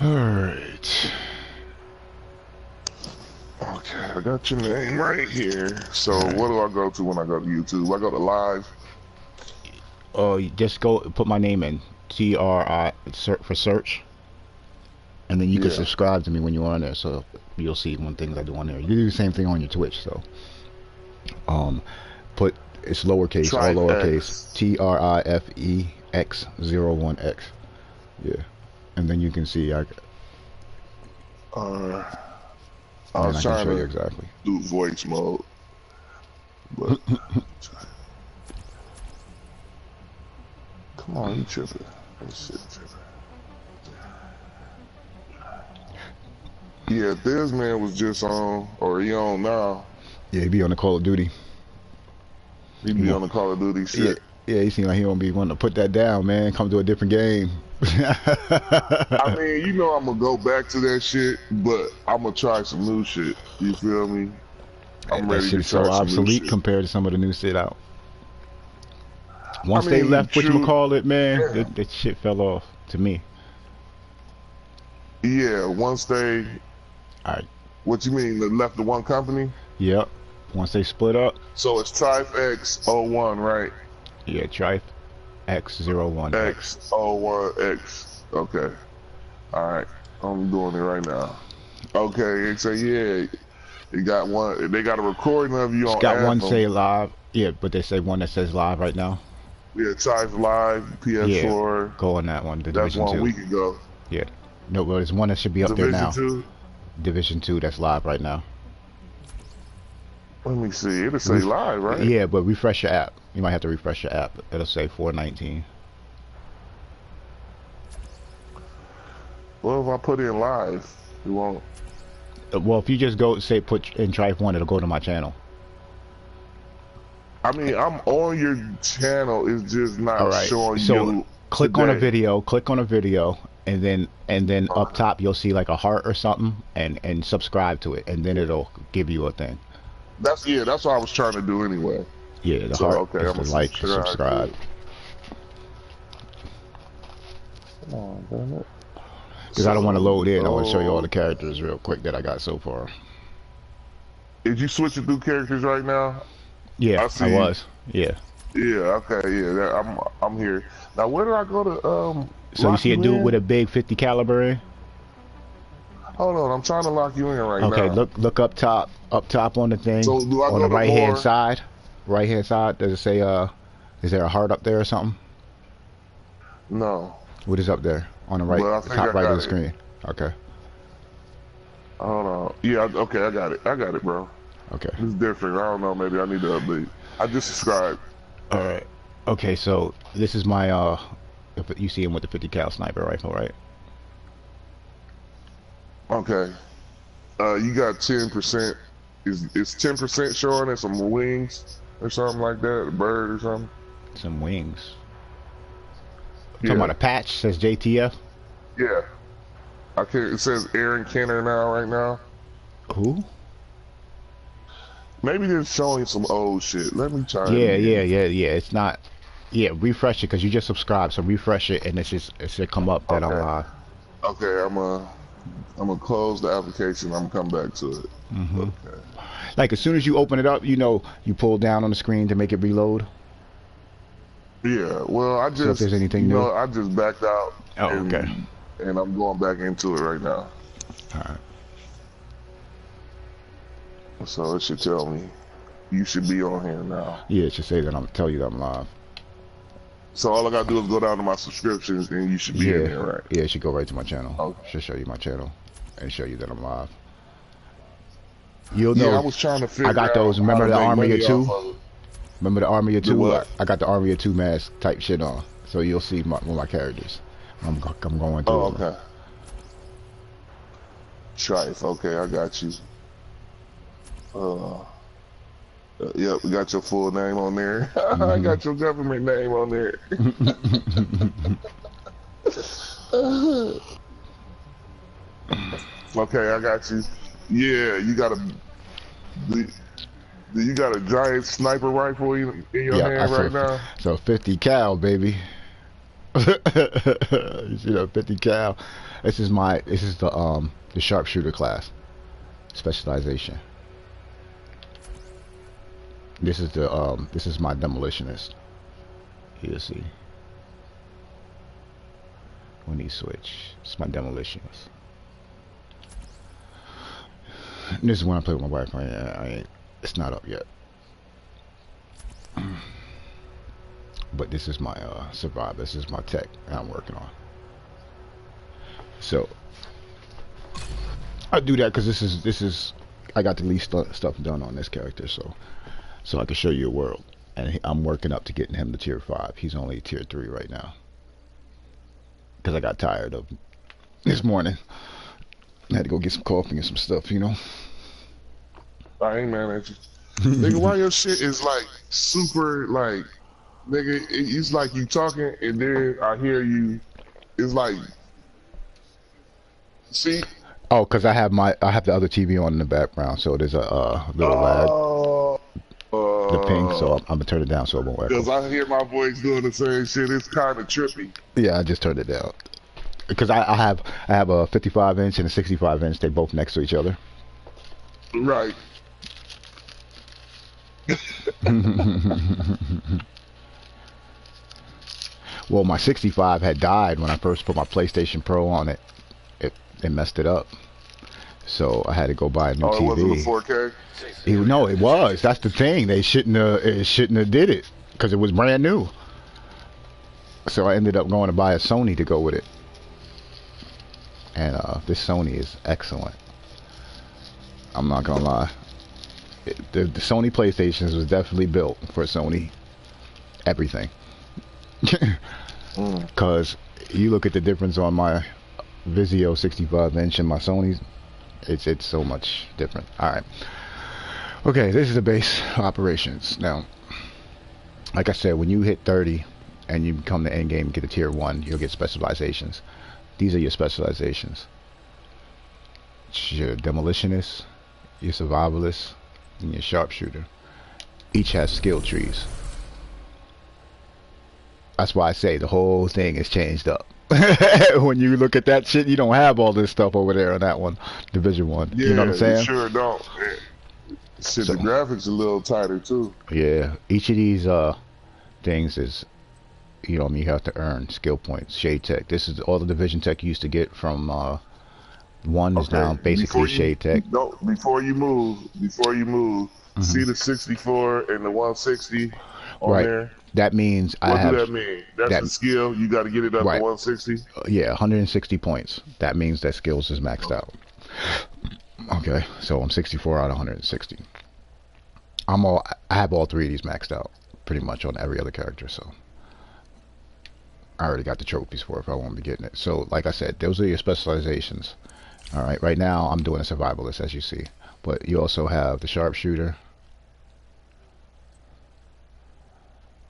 Alright. Okay, I got your name right here. So Alright. what do I go to when I go to YouTube? I go to live. Oh, you just go put my name in. TRI for search. And then you can Yeah. subscribe to me when you're on there, so you'll see when things I do on there. You do the same thing on your Twitch, so um put it's lowercase, all lowercase, Trifex. trifex01x. Yeah. And then you can see Uh, I then was I can trying show you to exactly. do voice mode, but come on, you tripping? This shit tripping. Yeah, this man was just on, or he on now. Yeah, he be on the Call of Duty. He He be won't. on the Call of Duty Yeah, shit. yeah, he seems like he don't be wanting to put that down, man. Come to a different game. I mean, you know I'm gonna go back to that shit, but I'm gonna try some new shit. You feel me? I'm That ready shit to is so try some new obsolete shit. compared to some of the new shit out. I Once they mean, left true. whatchamacallit, man, Yeah. that shit fell off to me. Yeah. Once they, Alright. what you mean? They left the one company? Yep. Once they split up, So it's trifex01, right? yeah, Trife X01X. X01X. Okay. All right. I'm doing it right now. Okay. So yeah, you got one. They got a recording of you It's on got one Anthem. say live. Yeah, but they say one that says live right now. Yeah, Trife Live Yeah. PS4. Go on that one, the That's Division 1 2. week ago. Yeah. No, but there's one that should be up there Division now. 2. Division 2 that's live right now. Let me see. It'll say live, right? Yeah, but refresh your app. You might have to refresh your app. It'll say 419. Well, if I put in live, it won't. Well, if you just go say put in Trife 1, it'll go to my channel. I mean, I'm on your channel. It's just All not right. showing So you click on a today. video. Click on a video, and then Uh, up top you'll see like a heart or something, and subscribe to it, and then it'll give you a thing. that's what I was trying to do anyway. Yeah, the So heart okay, is I'm the gonna like, the subscribe to subscribe. it. Come on, damn it. Because I don't want to So, load in. I want to show you all the oh, characters real quick that I got so far. is you switching through characters right now? Yeah, I I see. was. Yeah. Yeah, okay, yeah. I'm here now. Where do I go to So you lock see a you dude with in? a big 50 caliber in? Hold on, I'm trying to lock you in right Okay, now. look up top on the thing, So do I on go the to right hand more? side. Right hand side, does it say is there a heart up there or something? No, What is up there? On the right, but I the think top I right of got the it. screen. Okay. Hold on. Yeah, okay, I got it. I got it, bro. Okay. It's different. I don't know. Maybe I need to update. I just subscribed. All right. Okay, so this is my if you see him with the 50 cal sniper rifle, right? Okay. You got 10%. Is 10% showing as some wings or something like that? A bird or something? Some wings. Talking about Yeah. a patch says JTF. Yeah. I can't. It says Aaron Kenner now, right now. Who? Maybe they're showing some old shit. Let me try it Yeah. again. It's not. Yeah, refresh it because you just subscribed. So refresh it, and it should come up that I'm Okay. live. Okay. I'm gonna close the application. I'm gonna come back to it. hmm Okay. Like as soon as you open it up, you pull down on the screen to make it reload. Yeah. Well, I So if just, there's anything new. I just backed out Oh, okay. and I'm going back into it right now. All right. So it should tell me you should be on here now. Yeah, it should say that I'm tell you that I'm live. So all I gotta do is go down to my subscriptions and you should be in Yeah, there, right? yeah, it should go right to my channel. Okay. Should show you my channel and show you that I'm live. You'll Yeah, I know. was trying to I figure got out those. how Remember to the make Army of money off Two? of it. Remember the Army of The Two? what? I got the Army of Two mask type shit on, so you'll see one of my characters. I'm going Oh, through them. okay. Trife. Okay, I got you. Yep, we got your full name on there. I hmm got your government name on there. Okay, I got you. Yeah, you got a do you got a giant sniper rifle in your Yeah, I hand saw right now? so 50 cal, baby. You see that 50 cal? This is the sharpshooter class specialization. This is my demolitionist. You'll see. When he switch, it's my demolitionist. And this is when I play with my wife. It's not up yet. But this is my survivor. This is my tech that I'm working on. So I do that because this is I got the least stuff done on this character, so I can show you a world. And I'm working up to getting him to tier 5. He's only tier 3 right now because I got tired of this morning. I had to go get some coffee and some stuff, you know. I ain't mad at you. Nigga, why your shit is like super like, nigga, it's like you talking and then I hear you, it's like, see? Oh, because I have the other TV on in the background, so there's a little lag. The ping, so I'm gonna turn it down so it won't echo. Because I hear my voice doing the same shit, it's kind of trippy. Yeah, I just turned it down. Because I have a 55-inch and a 65-inch, they both next to each other. Right. Well, my 65 had died when I first put my PlayStation Pro on it. It messed it up. So I had to go buy a new TV. Oh, it wasn't a 4K? No, it was. That's the thing. They shouldn't have did it because it was brand new. So I ended up going to buy a Sony to go with it. And this Sony is excellent. I'm not gonna lie. The Sony PlayStations was definitely built for Sony. Everything. Because you look at the difference on my Vizio 65-inch and my Sony's, it's so much different. Alright. Okay, this is the base operations. Now, like I said, when you hit 30 and you become the end game and get a tier 1, you'll get specializations. These are your specializations. It's your demolitionist, your survivalist, and your sharpshooter. Each has skill trees. That's why I say the whole thing is changed up. When you look at that shit, you don't have all this stuff over there on that one, Division 1. Yeah, you know what I'm saying? You sure don't. Shit, so, the graphics a little tighter too. Yeah, each of these things is, you know, I mean, you have to earn skill points. Shade Tech. This is all the Division Tech you used to get from 1 is now basically Shade Tech. No, before you move, see the 64 and the 160 on there. That means what do that mean? That's the skill. You got to get it up to 160. Yeah, 160 points. That means that skills is maxed out. Okay, so I'm 64 out of 160. I have all 3 of these maxed out, pretty much on every other character. So I already got the trophies for it if I want to be getting it. So like I said, those are your specializations. All right, right now I'm doing a survivalist, as you see, but you also have the sharpshooter.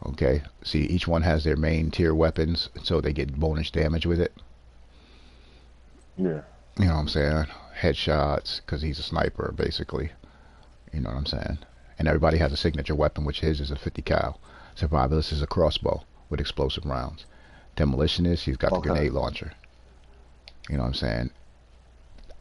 Okay, see, each one has their main tier weapons, so they get bonus damage with it. Yeah. You know what I'm saying? Headshots, because he's a sniper, basically. You know what I'm saying? And everybody has a signature weapon, which his is a 50 cal. Survivalist is a crossbow with explosive rounds. Demolitionist, he's got the grenade launcher. You know what I'm saying?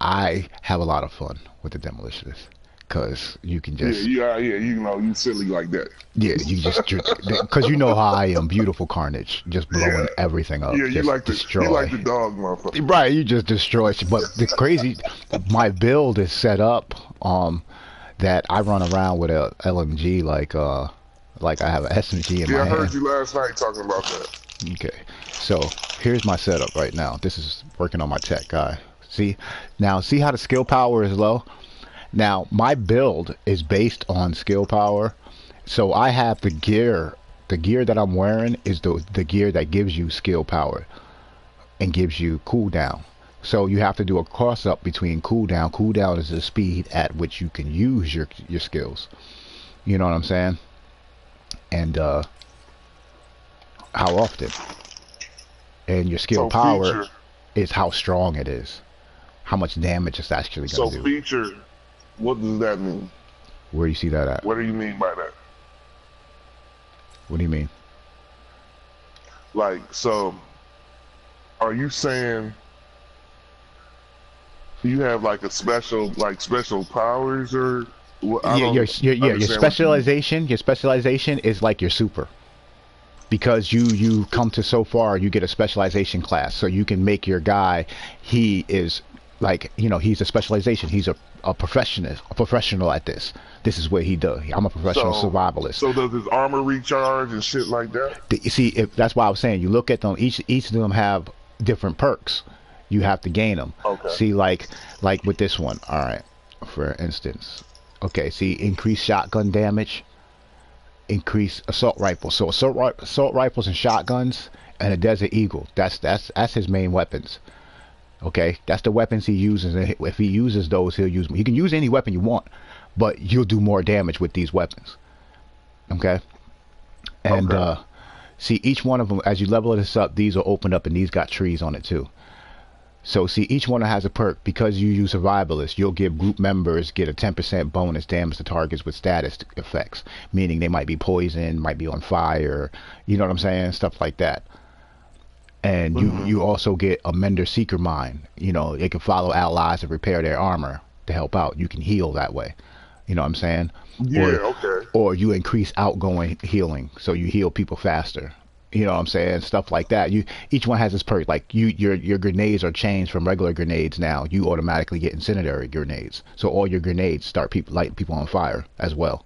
I have a lot of fun with the demolitionist. Because you can just... Yeah, you know, you silly like that. Yeah, you just... Because you know how I am. Beautiful carnage. Just blowing everything up. Yeah, you just like the dog, motherfucker. Right, you just destroy shit. But the crazy... My build is set up that I run around with a LMG like I have an SMG in my hand. Yeah, I heard you last night talking about that. Okay, so here's my setup right now. This is working on my tech guy. See? Now, see how the skill power is low? Now, my build is based on skill power, so I have the gear. The gear that I'm wearing is the gear that gives you skill power and gives you cooldown. So you have to do a cross-up between cooldown. Cooldown is the speed at which you can use your skills. You know what I'm saying? And how often. And your skill power is how strong it is. How much damage it's actually going to do. So feature... What does that mean? Where do you see that at? What do you mean by that? What do you mean? Like, so are you saying you have like a special, like special powers, or I Yeah, don't your understand what you mean. specialization is like your super. Because you come to so far, you get a specialization class, so you can make your guy. He is like, he's a specialization. He's a professional at this. This is what he does. I'm a professional So, survivalist. so does his armor recharge and shit like that? You see, if that's why I was saying, you look at them. Each of them have different perks. You have to gain them. Okay. See, like with this one. All right, for instance. Okay, see, increased shotgun damage, increase assault rifles. So assault rifles and shotguns and a Desert Eagle. That's his main weapons. Okay, that's the weapons he uses. And if he uses those, he'll use them. You can use any weapon you want, but you'll do more damage with these weapons. Okay, and Okay. see, each one of them, as you level this up, these will open up, and these got trees on it too. So see, each one has a perk. Because you use survivalist, you'll give group members get a 10% bonus damage to targets with status effects, meaning they might be poisoned, might be on fire, you know what I'm saying, stuff like that. And you also get a mender seeker mine. They can follow allies and repair their armor to help out. You can heal that way. You know what I'm saying? Yeah. Or Okay. or you increase outgoing healing, so you heal people faster. You know what I'm saying? Stuff like that. Each one has its perk. Like your grenades are changed from regular grenades now. You automatically get incendiary grenades. So all your grenades start lighting people on fire as well.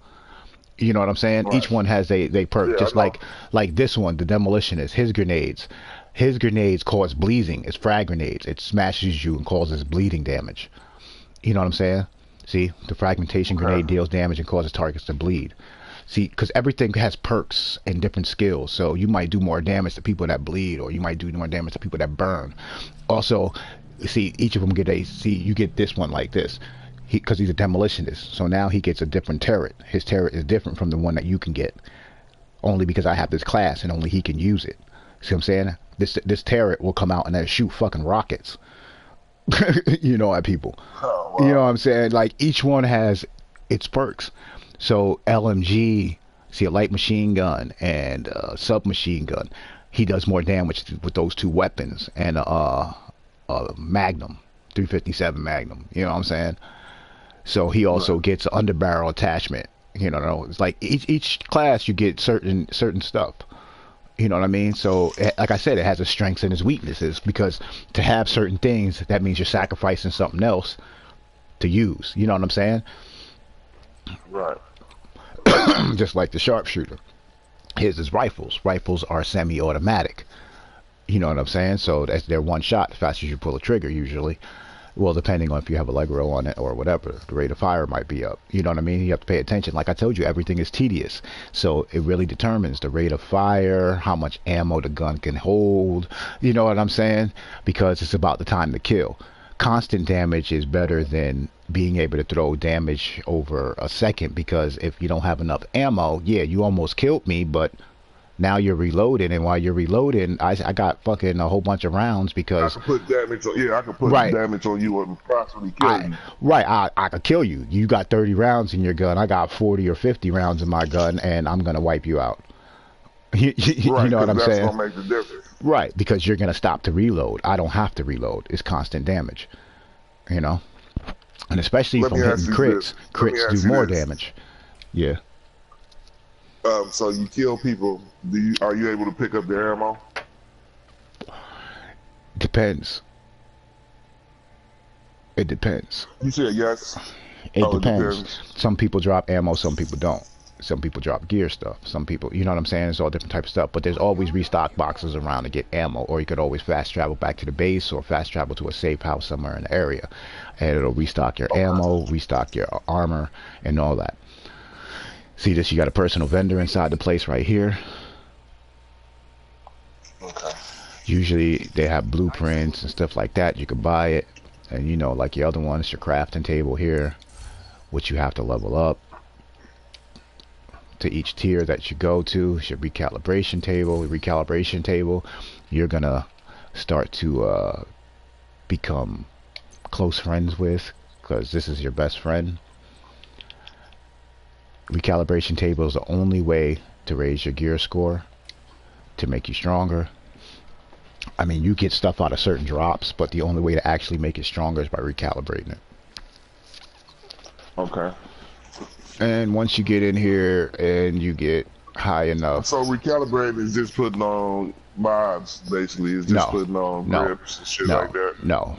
You know what I'm saying? Right. Each one has they perk. Yeah. I Just know. like this one, the demolitionist. His grenades cause bleeding. It's frag grenades. It smashes you and causes bleeding damage. You know what I'm saying? See, the fragmentation Okay. grenade deals damage and causes targets to bleed. See, because everything has perks and different skills, so you might do more damage to people that bleed, or you might do more damage to people that burn. Also, see, each of them you get this one like this, because he's a demolitionist. So now he gets a different turret. His turret is different from the one that you can get, only because I have this class and only he can use it. See what I'm saying? This turret will come out and then shoot fucking rockets, at people. Oh You know what wow. I'm saying? Like each one has its perks. So LMG, see, a light machine gun and submachine gun, he does more damage with those two weapons, and Magnum, 357 Magnum. You know what I'm saying? So he Right. also gets an underbarrel attachment. It's like each class you get certain stuff. You know what I mean? So, like I said, it has its strengths and its weaknesses, because to have certain things, that means you're sacrificing something else to use. You know what I'm saying? Right. Just like the sharpshooter. His is rifles. Rifles are semi-automatic. You know what I'm saying? So they're one shot as fast as you pull a trigger usually. Well, depending on if you have a Allegro on it or whatever, the rate of fire might be up. You know what I mean? You have to pay attention. Like I told you, everything is tedious. So it really determines the rate of fire, how much ammo the gun can hold. You know what I'm saying? Because it's about the time to kill. Constant damage is better than being able to throw damage over a second, because if you don't have enough ammo, yeah, you almost killed me, but now you're reloading, and while you're reloading, I got fucking a whole bunch of rounds I because could put damage on. Yeah, I could put right. damage on you and possibly kill I you. right, I could kill you. You got 30 rounds in your gun. I got 40 or 50 rounds in my gun, and I'm gonna wipe you out. You Right, know what because I'm that's saying? gonna make the difference. Right, because you're gonna stop to reload. I don't have to reload. It's constant damage. You know, and especially Let from me hitting ask you this. crits. Let me Crits do ask you more this. damage. Yeah, So you kill people. Are you able to pick up their ammo? depends. It depends. You said yes. It Oh, it depends. depends. Some people drop ammo, some people don't. Some people drop gear stuff. Some people, you know what I'm saying? It's all different types of stuff. But there's always restock boxes around to get ammo, or you could always fast travel back to the base or fast travel to a safe house somewhere in the area, and it'll restock your Okay. ammo, restock your armor, and all that. See this? You got a personal vendor inside the place right here. Okay. Usually they have blueprints and stuff like that. You could buy it, and like your other one, it's your crafting table here, which you have to level up to each tier that you go to. It's your recalibration table. The recalibration table, you're gonna start to become close friends with, because this is your best friend. Recalibration table is the only way to raise your gear score, to make you stronger. I mean, you get stuff out of certain drops, but the only way to actually make it stronger is by recalibrating it. Okay. And once you get in here and you get high enough. So recalibrating is just putting on mods, basically. It's just putting on grips and shit like that. No.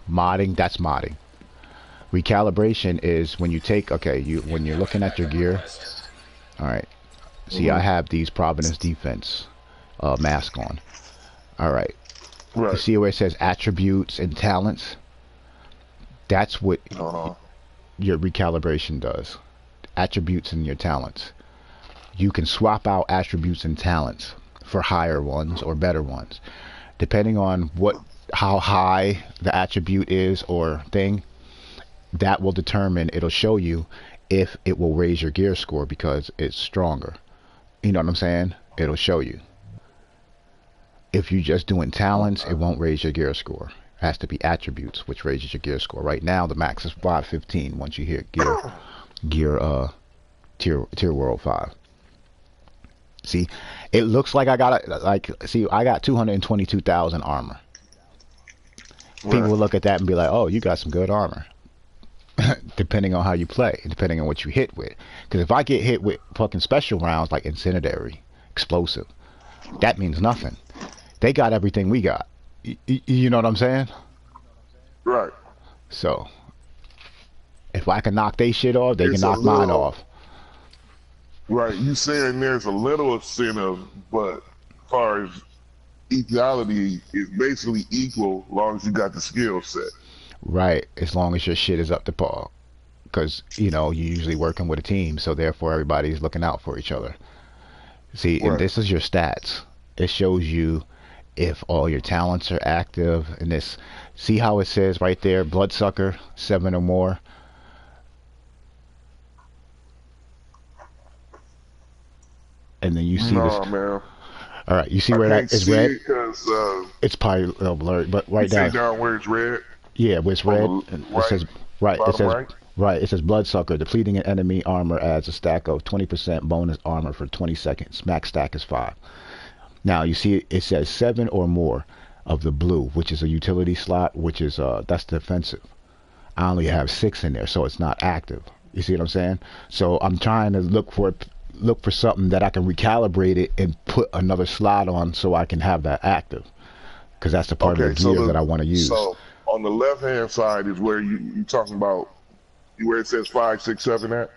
Modding, that's modding. Recalibration is when you take, when you're looking at your gear. All right. See, I have these Providence Defense mask on. All right. Right. You see where it says attributes and talents? That's what your recalibration does. Attributes and your talents. You can swap out attributes and talents for higher ones or better ones. Depending on how high the attribute is or thing, that will determine, it'll show you if it will raise your gear score because it's stronger. You know what I'm saying? It'll show you. If you're just doing talents, it won't raise your gear score. It has to be attributes, which raises your gear score. Right now, the max is 515 once you hit tier world 5. See, it looks like I got I got 222,000 armor. People will look at that and be like, "Oh, you got some good armor." Depending on how you play, depending on what you hit with. Because if I get hit with fucking special rounds like incendiary, explosive, that means nothing. They got everything we got. You know what I'm saying? Right. So, if I can knock they shit off, they can knock mine off. Right. You saying there's a little incentive, but as far as equality, it's basically equal as long as you got the skill set. Right, as long as your shit is up to par. Because, you're usually working with a team, so therefore everybody's looking out for each other. See, and this is your stats. It shows you if all your talents are active. And this, see how it says right there, Bloodsucker, 7 or more. And then you see this. Man. All right, you see where that is red? It's probably blurry, but right down. Down where it's red? Yeah, where it's red. It says it says Bloodsucker. Depleting an enemy armor adds a stack of 20% bonus armor for 20 seconds. Max stack is 5. Now you see it says 7 or more of the blue, which is a utility slot, which is that's defensive. I only have 6 in there, so it's not active. You see what I'm saying? So I'm trying to look for something that I can recalibrate it and put another slot on so I can have that active, because that's the part of the gear that I want to use. So on the left hand side is where you talking about where it says 5, 6, 7 at?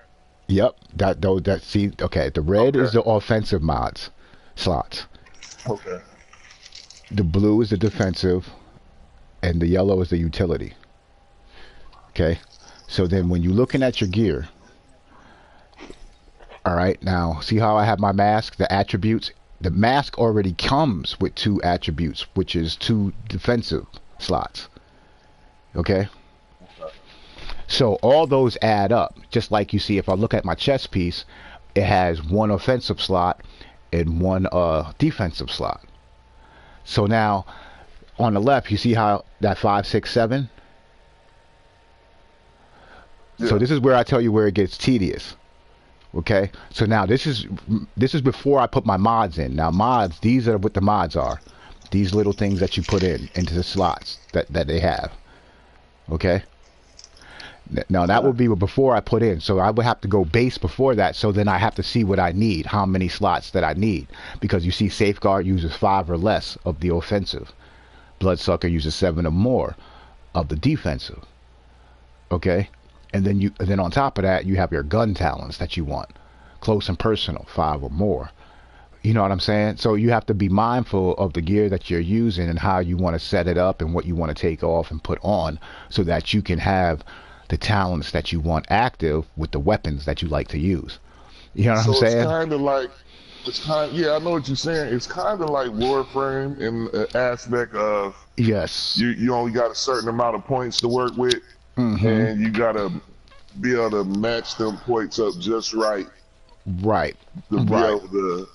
Yep. The red is the offensive mods slots. Okay. The blue is the defensive, and the yellow is the utility. Okay. So then when you're looking at your gear, all right, now see how I have my mask, the attributes? The mask already comes with 2 attributes, which is 2 defensive slots. Okay? So all those add up. Just like you see, if I look at my chest piece, it has 1 offensive slot and 1 defensive slot. So now on the left, you see how that 5, 6, 7? Yeah. So this is where I tell you where it gets tedious. Okay? So now this is before I put my mods in. Now mods, these are what the mods are. These little things that you put into the slots that they have. Okay? Now that would be before I put in. So I would have to go base before that. So then I have to see what I need, how many slots that I need. Because you see Safeguard uses 5 or less of the offensive. Bloodsucker uses 7 or more of the defensive. Okay? And then on top of that, you have your gun talents that you want. Close and personal, 5 or more. You know what I'm saying? So you have to be mindful of the gear that you're using and how you want to set it up and what you want to take off and put on so that you can have the talents that you want active with the weapons that you like to use. You know what I'm saying? It's kind of like, I know what you're saying. It's kind of like Warframe in the aspect of, yes, you only got a certain amount of points to work with, and you got to be able to match them points up just right. Right. To be able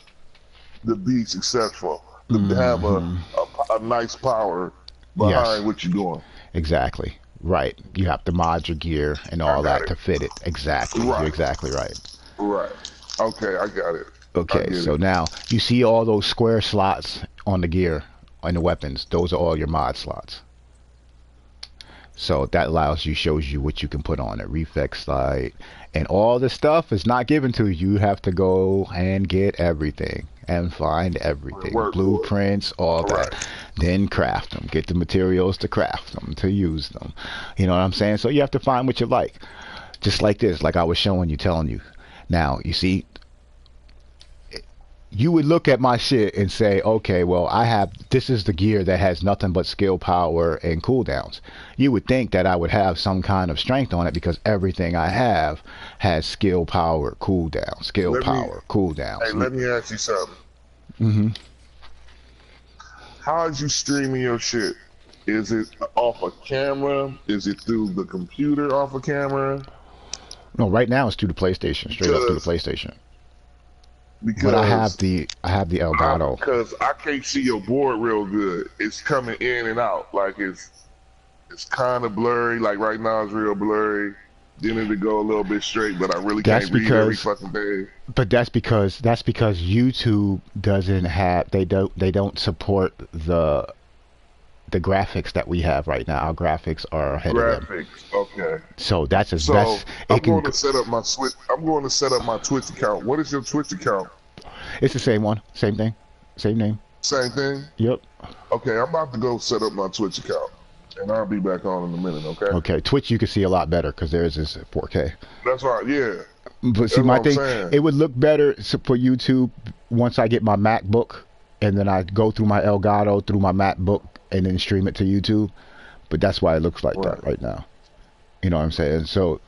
to be successful, to have a nice power behind what you're doing. Exactly. Right. You have to mod your gear and all that to fit it. Exactly. Right. You're exactly right. Right. Okay, I got it. Okay, so now you see all those square slots on the gear. and the weapons, those are all your mod slots. So that shows you what you can put on a reflex slide, and all the stuff is not given to you. You have to go and get everything and find everything, blueprints, all that, then craft them, get the materials to craft them, to use them. You know what I'm saying? So you have to find what you like, just like this, like I was showing you, telling you. Now you see, you would look at my shit and say, okay, well, this is the gear that has nothing but skill power and cooldowns. You would think that I would have some kind of strength on it because everything I have has skill power, cooldown, cooldowns. Hey, let me ask you something. Mm-hmm. How is you streaming your shit? Is it off a camera? Is it through the computer off a camera? No, right now it's through the PlayStation, straight up through the PlayStation. Because but I have the Elgato. Because I can't see your board real good. It's coming in and out. Like it's kind of blurry. Like right now it's real blurry. Then it'll go a little bit straight, but I really can't read every fucking thing. But that's because YouTube doesn't have they don't support the graphics that we have right now. Our graphics are ahead of them. Okay. So that's as so best. I'm going to set up my Switch. I'm going to set up my Twitch account. What is your Twitch account? It's the same one, same thing, same name. Same thing. Yep. Okay, I'm about to go set up my Twitch account, and I'll be back on in a minute. Okay. Okay. Twitch you can see a lot better because theirs is 4K. That's right. Yeah. But see, my thing, it would look better for YouTube once I get my MacBook, and then I go through my Elgato through my MacBook, and then stream it to YouTube. But that's why it looks like that right now. You know what I'm saying? So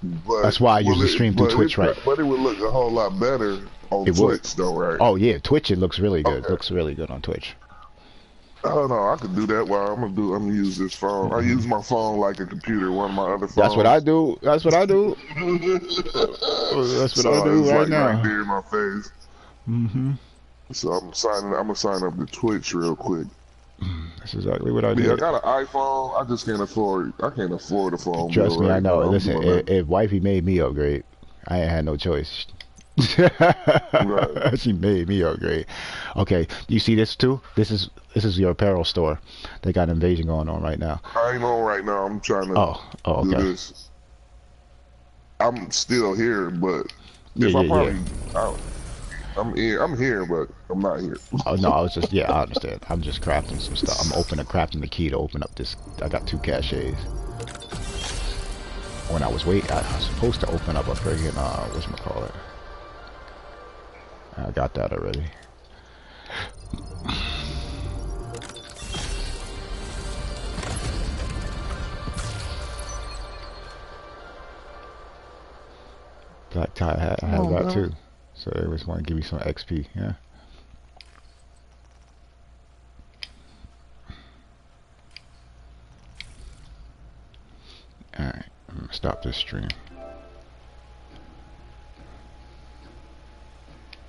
that's why I usually stream through Twitch, right? But it would look a whole lot better on Twitch, though, right? Oh yeah, Twitch it looks really good. It looks really good on Twitch. Oh no, I could do that. While I'm gonna use this phone. I use my phone like a computer. One of my other phones. That's what I do. That's what I do. That's what I do right now. Right there in my face. Mm-hmm. So I'm gonna sign up to Twitch real quick. That's exactly what I do. Yeah, I got an iPhone. I just can't afford. I can't afford a phone. Trust me, right I know. now. Listen, if wifey made me upgrade, I ain't had no choice. Right. She made me upgrade. Okay, you see this too? This is your apparel store. They got an invasion going on right now. I ain't on right now. I'm trying to do this. I'm still here, but if I probably I'm here, but I'm not here. Oh no, I was just I understand. I'm just crafting some stuff. I'm crafting the key to open up this. I got 2 caches. When I was supposed to open up a friggin' whatchamacallit. I got that already. Black tie hat, I have that too. So they always want to give me some XP, yeah. Alright, I'm gonna stop this stream.